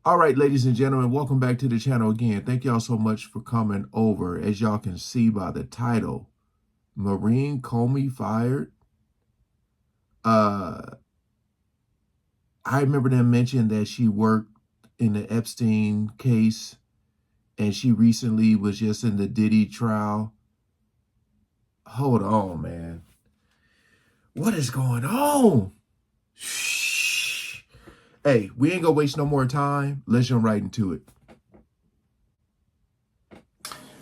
All right, ladies and gentlemen, welcome back to the channel again. Thank y'all so much for coming over. As y'all can see by the title, Maurene Comey fired. I remember them mentioned that she worked in the Epstein case, and she recently was just in the Diddy trial. Hold on, man. What is going on? Shh. Hey, we ain't gonna waste no more time. Let's jump right into it.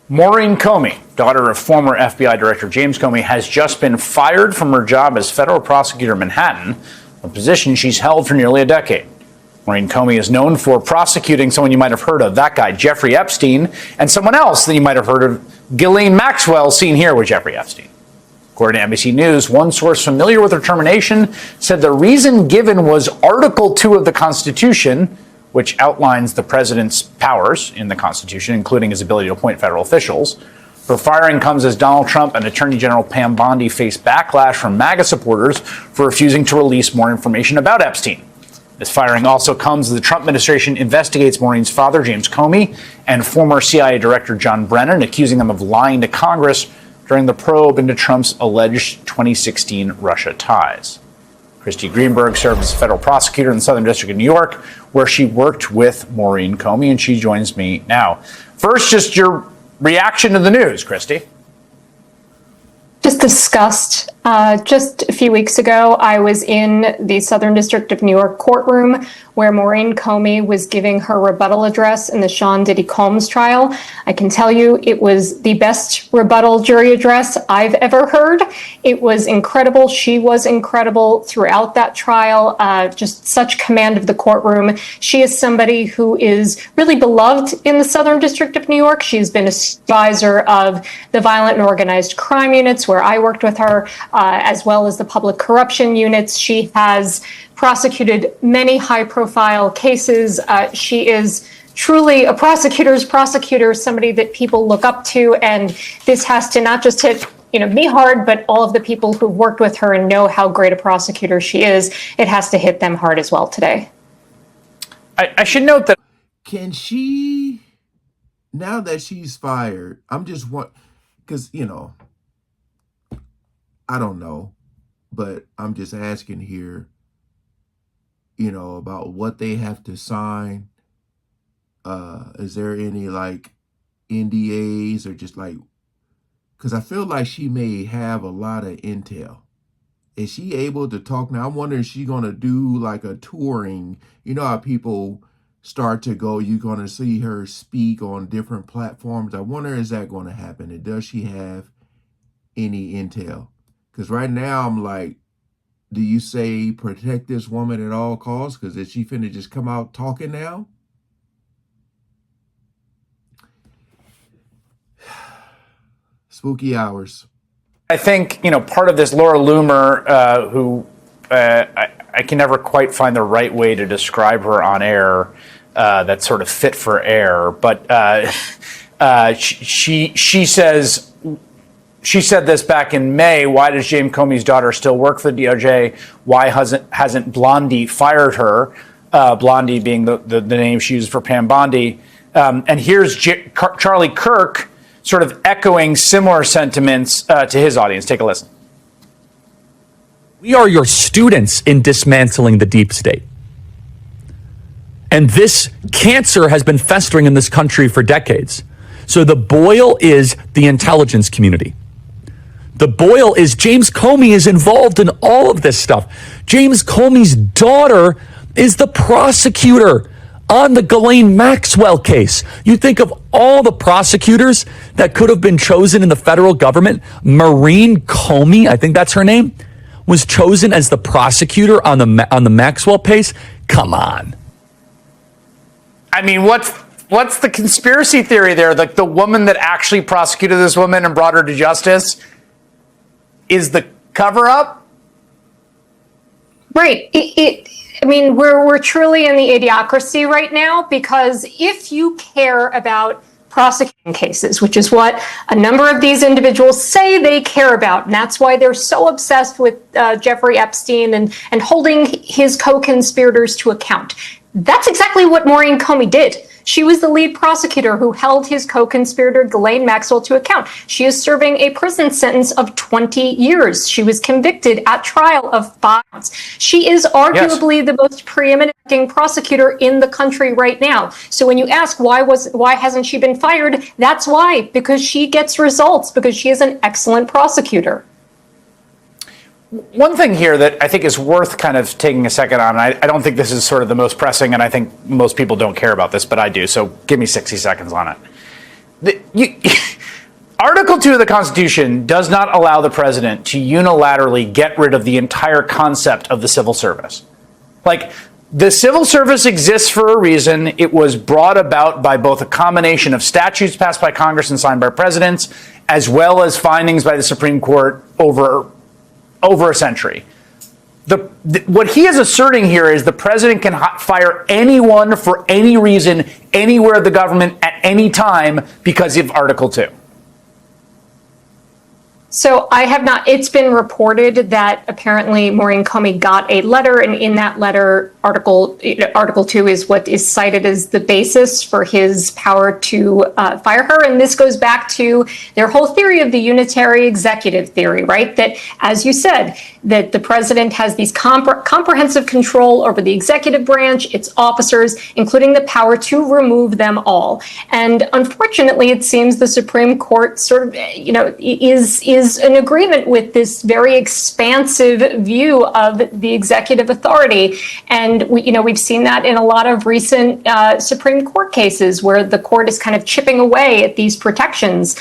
Maurene Comey, daughter of former FBI Director James Comey, has just been fired from her job as federal prosecutor in Manhattan, a position she's held for nearly a decade. Maurene Comey is known for prosecuting someone you might have heard of, that guy, Jeffrey Epstein, and someone else that you might have heard of, Ghislaine Maxwell, seen here with Jeffrey Epstein. According to NBC News, one source familiar with her termination said the reason given was Article 2 of the Constitution, which outlines the president's powers in the Constitution, including his ability to appoint federal officials. Her firing comes as Donald Trump and Attorney General Pam Bondi face backlash from MAGA supporters for refusing to release more information about Epstein. This firing also comes as the Trump administration investigates Maurene's father, James Comey, and former CIA Director John Brennan, accusing them of lying to Congress during the probe into Trump's alleged 2016 Russia ties. Christy Greenberg served as a federal prosecutor in the Southern District of New York, where she worked with Maurene Comey, and she joins me now. First, just your reaction to the news, Christy. Just discussed. Just a few weeks ago, I was in the Southern District of New York courtroom where Maurene Comey was giving her rebuttal address in the Sean Diddy Combs trial. I can tell you it was the best rebuttal jury address I've ever heard. It was incredible. She was incredible throughout that trial. Just such command of the courtroom. She is somebody who is really beloved in the Southern District of New York. She's been a advisor of the violent and organized crime units where I worked with her, as well as the public corruption units. She has prosecuted many high-profile cases. She is truly a prosecutor's prosecutor, somebody that people look up to, and this has to not just hit me hard, but all of the people who've worked with her and know how great a prosecutor she is. It has to hit them hard as well today. I should note that. Can she, now that she's fired, I'm just because, I don't know, but I'm just asking here, about what they have to sign. Is there any NDAs or just because I feel like she may have a lot of intel. Is she able to talk now? I'm wondering if she's going to do a touring. You know how people start to go, you're going to see her speak on different platforms. I wonder, is that going to happen? And does she have any intel? Because right now I'm like, do you say protect this woman at all costs? Because is she finna just come out talking now? Spooky hours. I think, part of this Laura Loomer, who I can never quite find the right way to describe her on air, that's sort of fit for air. But she says, she said this back in May. Why does James Comey's daughter still work for the DOJ? Why hasn't Blondie fired her? Blondie being the name she used for Pam Bondi. And here's Charlie Kirk sort of echoing similar sentiments to his audience. Take a listen. We are your students in dismantling the deep state. And this cancer has been festering in this country for decades. So the boil is the intelligence community. The boil is James Comey is involved in all of this stuff. James Comey's daughter is the prosecutor on the Ghislaine Maxwell case. You think of all the prosecutors that could have been chosen in the federal government. Maurene Comey, I think that's her name, was chosen as the prosecutor on the Maxwell case. Come on. I mean, what's the conspiracy theory there? The woman that actually prosecuted this woman and brought her to justice is the cover-up? Right. We're truly in the idiocracy right now, because if you care about prosecuting cases, which is what a number of these individuals say they care about, and that's why they're so obsessed with Jeffrey Epstein and holding his co-conspirators to account. That's exactly what Maurene Comey did. She was the lead prosecutor who held his co-conspirator Ghislaine Maxwell to account. She is serving a prison sentence of 20 years. She was convicted at trial of 5 counts. She is arguably the most preeminent prosecutor in the country right now. So when you ask why hasn't she been fired, that's why, because she gets results, because she is an excellent prosecutor. One thing here that I think is worth kind of taking a second on, I don't think this is sort of the most pressing, and I think most people don't care about this, but I do, so give me 60 seconds on it. Article 2 of the Constitution does not allow the president to unilaterally get rid of the entire concept of the civil service. Like, the civil service exists for a reason. It was brought about by both a combination of statutes passed by Congress and signed by presidents, as well as findings by the Supreme Court over a century. What he is asserting here is the president can fire anyone for any reason, anywhere in the government, at any time, because of Article 2. So I have not, it's been reported that apparently Maurene Comey got a letter, and in that letter, Article 2 is what is cited as the basis for his power to fire her. And this goes back to their whole theory of the unitary executive theory, right? That, as you said, that the president has these comprehensive control over the executive branch, its officers, including the power to remove them all. And unfortunately, it seems the Supreme Court sort of, is in agreement with this very expansive view of the executive authority. And we've seen that in a lot of recent Supreme Court cases where the court is kind of chipping away at these protections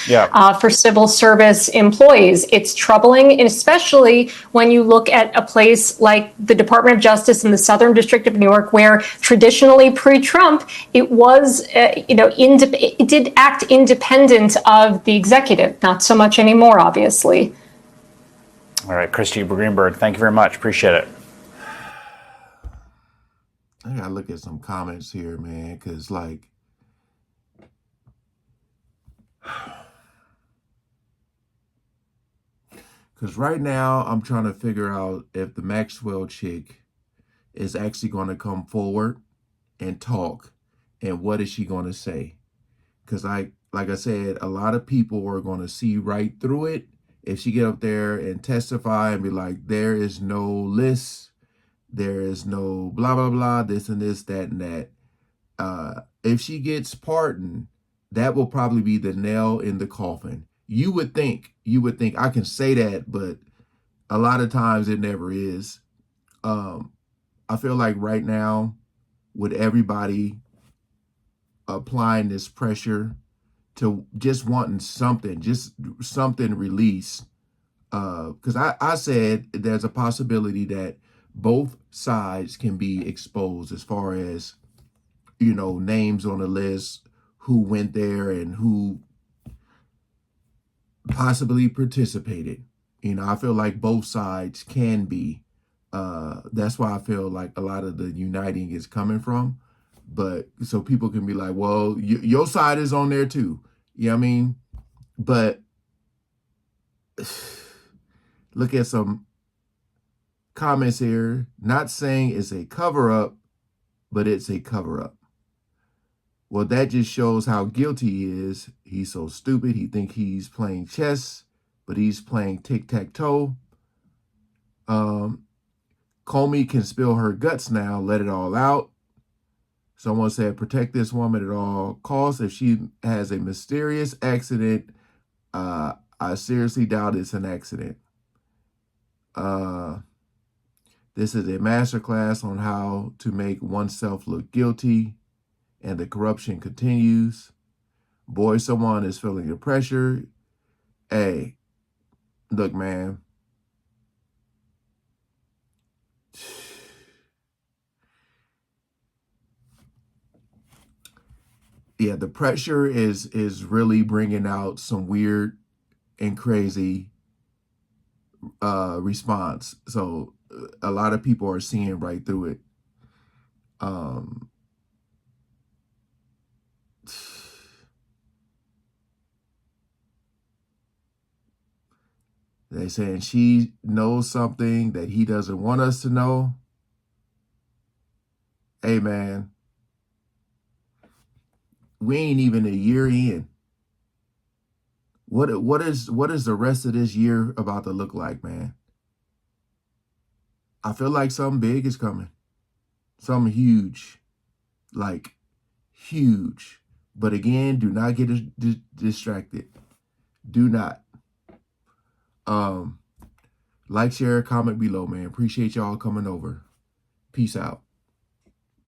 for civil service employees. It's troubling, and especially when you look at a place like the Department of Justice in the Southern District of New York, where traditionally pre-Trump, it was, it did act independent of the executive. Not so much anymore, obviously. All right, Christy Greenberg, thank you very much. Appreciate it. I gotta look at some comments here, man, because right now I'm trying to figure out if the Maxwell chick is actually going to come forward and talk, and what is she going to say? Because like I said, a lot of people are going to see right through it if she get up there and testify and be like, there is no list, there is no blah, blah, blah, this and this, that and that. If she gets pardoned, that will probably be the nail in the coffin. You would think I can say that, but a lot of times it never is. I feel like right now, with everybody applying this pressure to just wanting something released, because I said there's a possibility that both sides can be exposed as far as, names on the list, who went there and who possibly participated. I feel like both sides can be. That's why I feel like a lot of the uniting is coming from. But so people can be like, well, your side is on there too. You know what I mean? But look at some comments here. Not saying it's a cover-up, but it's a cover-up. Well, that just shows how guilty he is. He's so stupid. He thinks he's playing chess, but he's playing tic-tac-toe. Comey can spill her guts now, let it all out. Someone said, protect this woman at all costs. If she has a mysterious accident, I seriously doubt it's an accident. This is a masterclass on how to make oneself look guilty, and the corruption continues. Boy, someone is feeling the pressure. Hey, look, man. Yeah, the pressure is really bringing out some weird and crazy response. So a lot of people are seeing right through it. They're saying she knows something that he doesn't want us to know. Hey, man, we ain't even a year in. What is the rest of this year about to look like, man? I feel like something big is coming. Something huge. Like, huge. But again, do not get distracted. Do not. Like, share, comment below, man. Appreciate y'all coming over. Peace out.